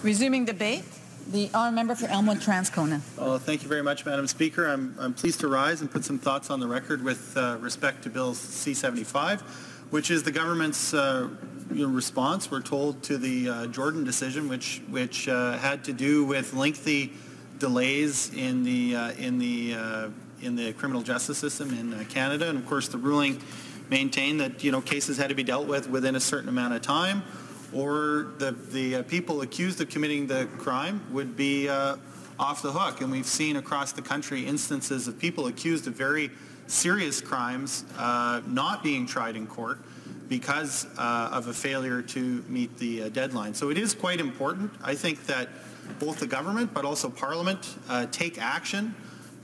Resuming debate, the honourable member for Elmwood Transcona. Well, thank you very much, Madam Speaker. I'm pleased to rise and put some thoughts on the record with respect to Bill C-75, which is the government's response, we're told, to the Jordan decision, which had to do with lengthy delays in the criminal justice system in Canada, and of course the ruling maintained that cases had to be dealt with within a certain amount of time, or the people accused of committing the crime would be off the hook. And we've seen across the country instances of people accused of very serious crimes not being tried in court because of a failure to meet the deadline. So it is quite important, I think, that both the government but also Parliament take action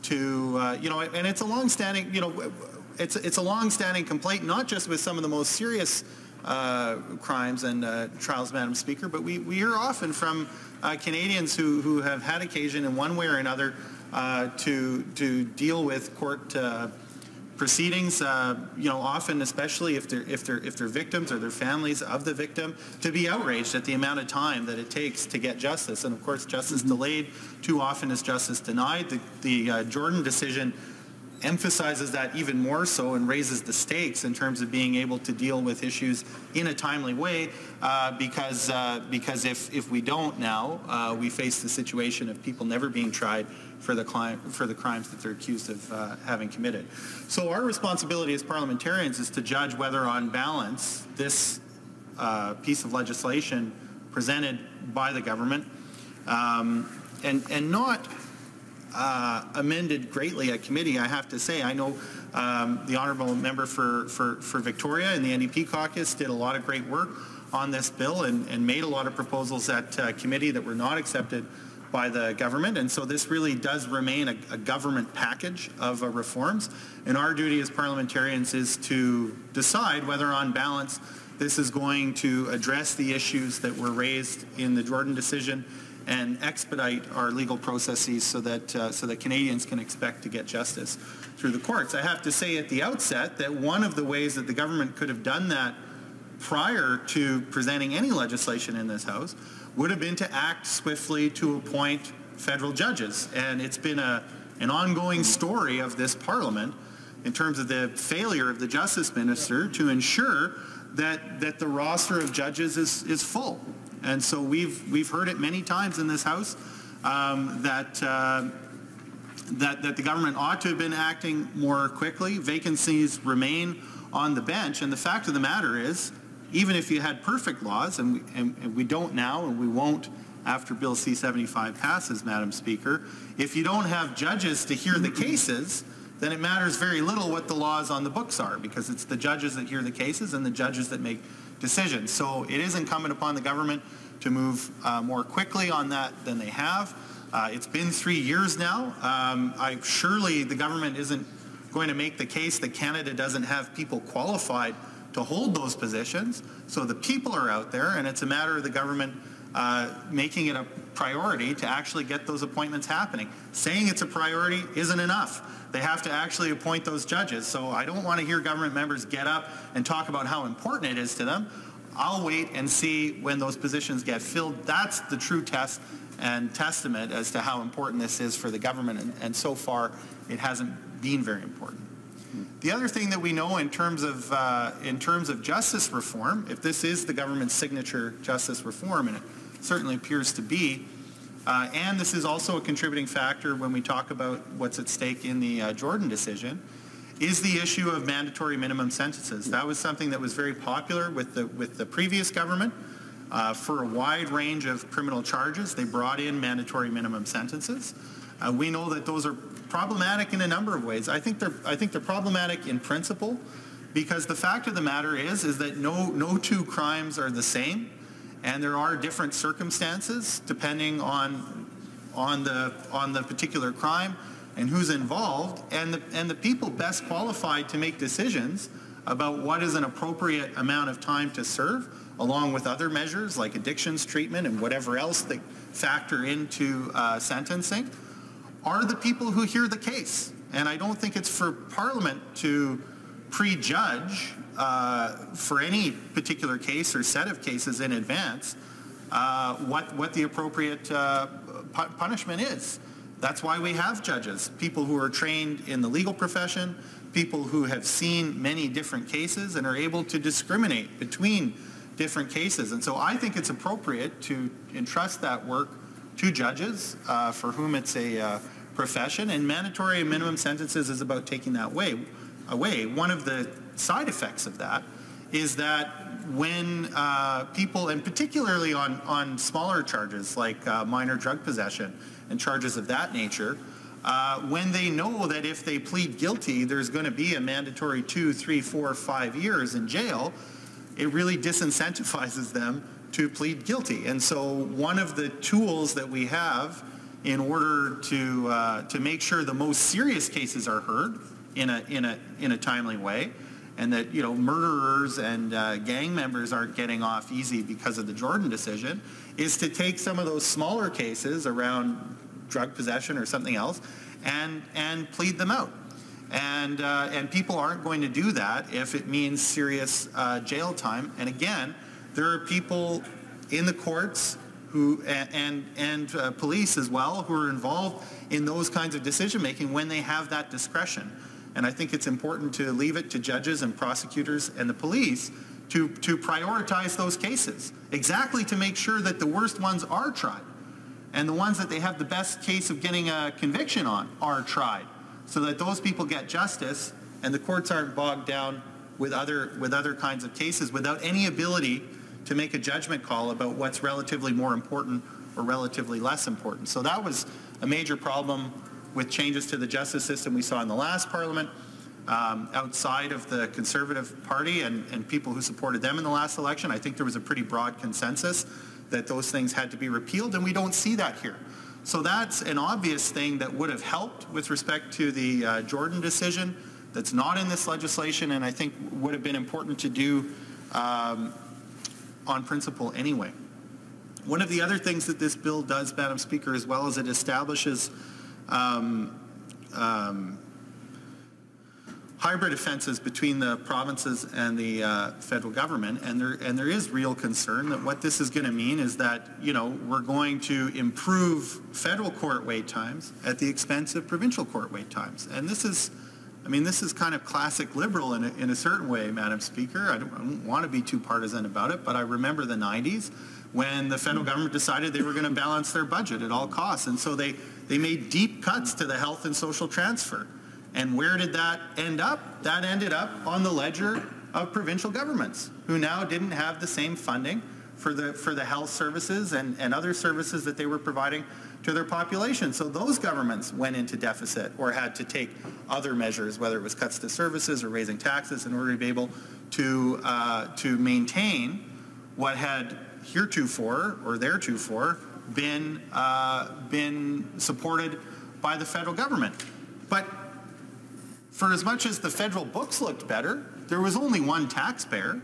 to, and it's a long-standing, it's a long-standing complaint, not just with some of the most serious crimes and trials, Madam Speaker, but we hear often from Canadians who have had occasion in one way or another to deal with court proceedings, often, especially if they're victims or they're families of the victim, to be outraged at the amount of time that it takes to get justice. And of course, justice delayed too often is justice denied. The Jordan decision emphasizes that even more so and raises the stakes in terms of being able to deal with issues in a timely way, because if we don't now, we face the situation of people never being tried for the crimes that they're accused of having committed. So our responsibility as parliamentarians is to judge whether, on balance, this piece of legislation presented by the government and not amended greatly at committee, I have to say. I know the honourable member for Victoria and the NDP caucus did a lot of great work on this bill and made a lot of proposals at committee that were not accepted by the government, and so this really does remain a government package of reforms, and our duty as parliamentarians is to decide whether, on balance, this is going to address the issues that were raised in the Jordan decision and expedite our legal processes so that Canadians can expect to get justice through the courts. I have to say at the outset that one of the ways that the government could have done that prior to presenting any legislation in this House would have been to act swiftly to appoint federal judges. And it's been an ongoing story of this Parliament in terms of the failure of the Justice Minister to ensure that the roster of judges is full. And so we've heard it many times in this House that the government ought to have been acting more quickly. Vacancies remain on the bench, and the fact of the matter is, even if you had perfect laws, and we don't now, and we won't after Bill C-75 passes, Madam Speaker, if you don't have judges to hear the cases, then it matters very little what the laws on the books are, because it's the judges that hear the cases and the judges that make decisions. So it is incumbent upon the government to move more quickly on that than they have. It's been 3 years now. Surely the government isn't going to make the case that Canada doesn't have people qualified to hold those positions. So the people are out there, and it's a matter of the government making it a priority to actually get those appointments happening. Saying it's a priority isn't enough. They have to actually appoint those judges. So I don't want to hear government members get up and talk about how important it is to them. I'll wait and see when those positions get filled. That's the true test and testament as to how important this is for the government, and so far it hasn't been very important. The other thing that we know in terms of justice reform, if this is the government's signature justice reform, and it certainly appears to be, and this is also a contributing factor when we talk about what's at stake in the Jordan decision, is the issue of mandatory minimum sentences. That was something that was very popular with the previous government. For a wide range of criminal charges, they brought in mandatory minimum sentences. We know that those are problematic in a number of ways. I think they're problematic in principle, because the fact of the matter is that no two crimes are the same, and there are different circumstances depending on the particular crime and who's involved, and the people best qualified to make decisions about what is an appropriate amount of time to serve, along with other measures like addictions treatment and whatever else that factor into sentencing, are the people who hear the case. And I don't think it's for Parliament to prejudge for any particular case or set of cases in advance what the appropriate punishment is. That's why we have judges, people who are trained in the legal profession, people who have seen many different cases and are able to discriminate between different cases. And so I think it's appropriate to entrust that work to judges for whom it's a profession, and mandatory and minimum sentences is about taking that away. One of the side effects of that is that when people, and particularly on smaller charges like minor drug possession and charges of that nature, when they know that if they plead guilty, there's going to be a mandatory 2, 3, 4, 5 years in jail, it really disincentivizes them to plead guilty. And so one of the tools that we have in order to make sure the most serious cases are heard in a timely way, and that murderers and gang members aren't getting off easy because of the Jordan decision, is to take some of those smaller cases around drug possession or something else and plead them out. And people aren't going to do that if it means serious jail time. And again, there are people in the courts who and police as well who are involved in those kinds of decision making when they have that discretion. And I think it's important to leave it to judges and prosecutors and the police to prioritize those cases, exactly to make sure that the worst ones are tried, and the ones that they have the best case of getting a conviction on are tried, so that those people get justice and the courts aren't bogged down with other kinds of cases without any ability to make a judgment call about what's relatively more important or relatively less important. So that was a major problem with changes to the justice system we saw in the last Parliament. Outside of the Conservative Party and people who supported them in the last election, I think there was a pretty broad consensus that those things had to be repealed, and we don't see that here. So that's an obvious thing that would have helped with respect to the Jordan decision that's not in this legislation, and I think would have been important to do on principle anyway. One of the other things that this bill does, Madam Speaker, as well as it establishes hybrid offenses between the provinces and the federal government, and there is real concern that what this is going to mean is that we're going to improve federal court wait times at the expense of provincial court wait times. And this is kind of classic Liberal in a certain way, Madam Speaker. I don't want to be too partisan about it, but I remember the 90s when the federal government decided they were going to balance their budget at all costs, and so they made deep cuts to the health and social transfer. And where did that end up? That ended up on the ledger of provincial governments, who now didn't have the same funding for the health services and other services that they were providing to their population. So those governments went into deficit or had to take other measures, whether it was cuts to services or raising taxes, in order to be able to maintain what had heretofore or theretofore been supported by the federal government. But for as much as the federal books looked better, there was only one taxpayer,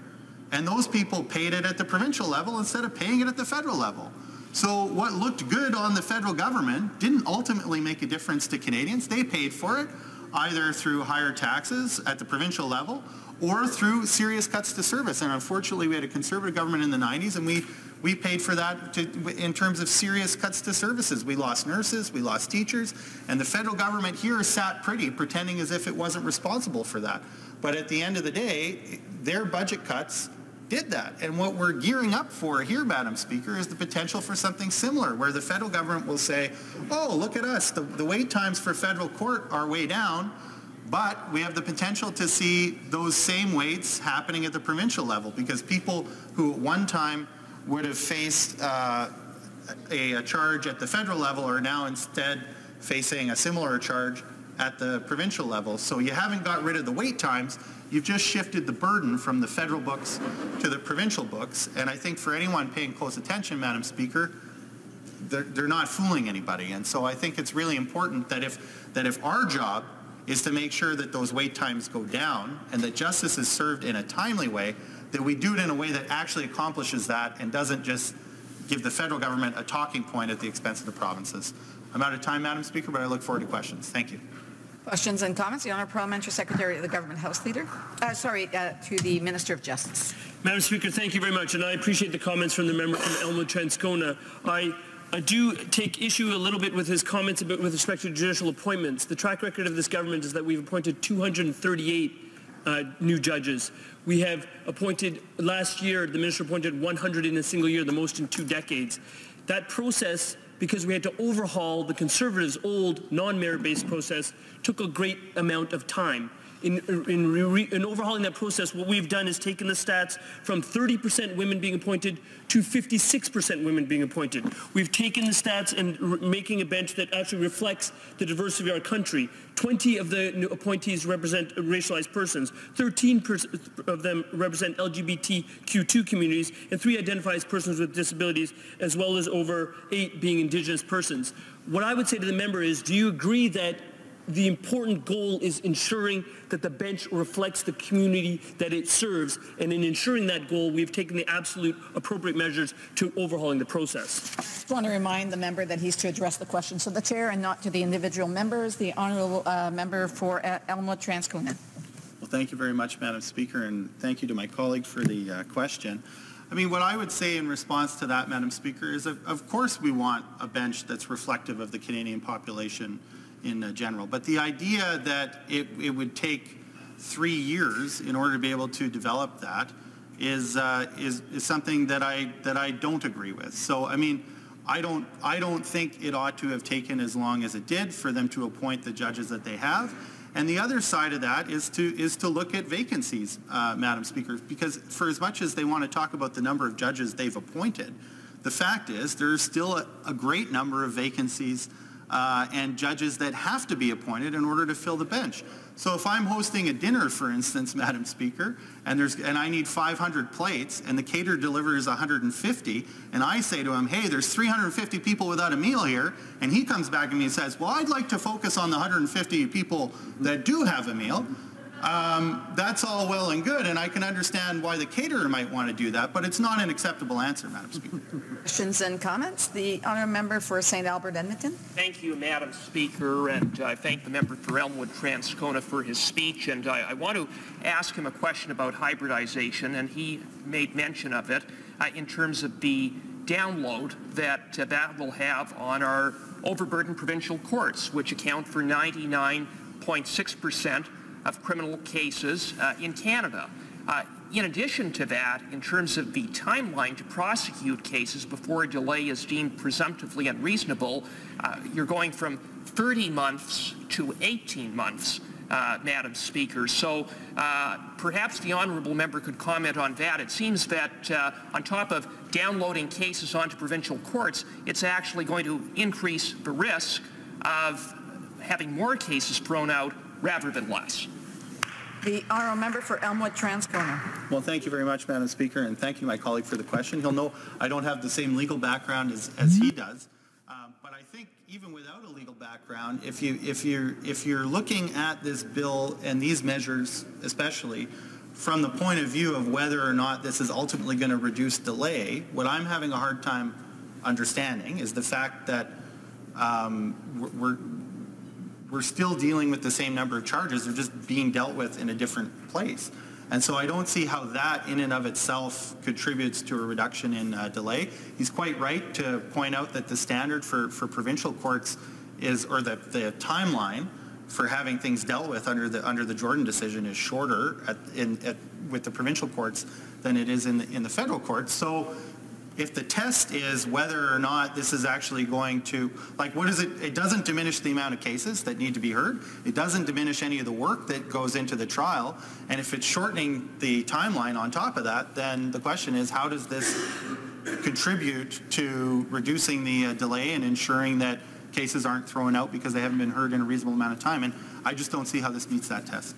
and those people paid it at the provincial level instead of paying it at the federal level. So what looked good on the federal government didn't ultimately make a difference to Canadians. They paid for it either through higher taxes at the provincial level or through serious cuts to service. And unfortunately, we had a Conservative government in the 90s, and we paid for that in terms of serious cuts to services. We lost nurses, we lost teachers, and the federal government here sat pretty, pretending as if it wasn't responsible for that. But at the end of the day, their budget cuts did that. And what we're gearing up for here, Madam Speaker, is the potential for something similar, where the federal government will say, oh, look at us, the wait times for federal court are way down, but we have the potential to see those same waits happening at the provincial level, because people who at one time would have faced a charge at the federal level are now instead facing a similar charge at the provincial level. So you haven't got rid of the wait times, you've just shifted the burden from the federal books to the provincial books. And I think for anyone paying close attention, Madam Speaker, they're not fooling anybody. And so I think it's really important that if our job is to make sure that those wait times go down and that justice is served in a timely way, that we do it in a way that actually accomplishes that and doesn't just give the federal government a talking point at the expense of the provinces. I'm out of time, Madam Speaker, but I look forward to questions. Thank you. Questions and comments? The Honourable Parliamentary Secretary of the Government House Leader. To the Minister of Justice. Madam Speaker, thank you very much, and I appreciate the comments from the member from Elmwood-Transcona. I do take issue a little bit with his comments with respect to judicial appointments. The track record of this government is that we've appointed 238 new judges. We have appointed, last year, the minister appointed 100 in a single year, the most in 2 decades. That process, because we had to overhaul the Conservatives' old non-merit-based process, took a great amount of time. In overhauling that process, what we've done is taken the stats from 30% women being appointed to 56% women being appointed. We've taken the stats and making a bench that actually reflects the diversity of our country. 20 of the appointees represent racialized persons, 13 of them represent LGBTQ2 communities, and 3 identify as persons with disabilities, as well as over 8 being Indigenous persons. What I would say to the member is, do you agree that the important goal is ensuring that the bench reflects the community that it serves, and in ensuring that goal, we've taken the absolute appropriate measures to overhauling the process? I just want to remind the member that he's to address the question to the chair and not to the individual members. The Honourable Member for Elmwood-Transcona. Well, thank you very much, Madam Speaker, and thank you to my colleague for the question. I mean, what I would say in response to that, Madam Speaker, is of course we want a bench that's reflective of the Canadian population in general. But the idea that it would take 3 years in order to be able to develop that is something that I don't agree with. So I mean, I don't think it ought to have taken as long as it did for them to appoint the judges that they have. And the other side of that is to look at vacancies, Madam Speaker, because for as much as they want to talk about the number of judges they've appointed, the fact is there's still a great number of vacancies and judges that have to be appointed in order to fill the bench. So if I'm hosting a dinner, for instance, Madam Speaker, and I need 500 plates, and the caterer delivers 150, and I say to him, hey, there's 350 people without a meal here, and he comes back to me and says, well, I'd like to focus on the 150 people that do have a meal. That's all well and good, and I can understand why the caterer might want to do that, but it's not an acceptable answer, Madam Speaker. Questions and comments? The Honourable Member for St. Albert Edmonton. Thank you, Madam Speaker, and I thank the member for Elmwood-Transcona for his speech, and I want to ask him a question about hybridization, and he made mention of it in terms of the download that will have on our overburdened provincial courts, which account for 99.6% of criminal cases in Canada. In addition to that, in terms of the timeline to prosecute cases before a delay is deemed presumptively unreasonable, you're going from 30 months to 18 months, Madam Speaker. So perhaps the honourable member could comment on that. It seems that on top of downloading cases onto provincial courts, it's actually going to increase the risk of having more cases thrown out rather than less. The Honourable Member for Elmwood-Transcona. Well, thank you very much, Madam Speaker, and thank you, my colleague, for the question. He'll know I don't have the same legal background as he does, but I think even without a legal background, if you're looking at this bill and these measures, especially from the point of view of whether or not this is ultimately going to reduce delay, what I'm having a hard time understanding is the fact that we're still dealing with the same number of charges. They're just being dealt with in a different place. And so I don't see how that in and of itself contributes to a reduction in delay. He's quite right to point out that the standard for provincial courts is, or the timeline for having things dealt with under the Jordan decision is shorter with the provincial courts than it is in the federal courts. So if the test is whether or not this is actually going to, like, what is it? It doesn't diminish the amount of cases that need to be heard. It doesn't diminish any of the work that goes into the trial. And if it's shortening the timeline on top of that, then the question is, how does this contribute to reducing the delay and ensuring that cases aren't thrown out because they haven't been heard in a reasonable amount of time? And I just don't see how this meets that test.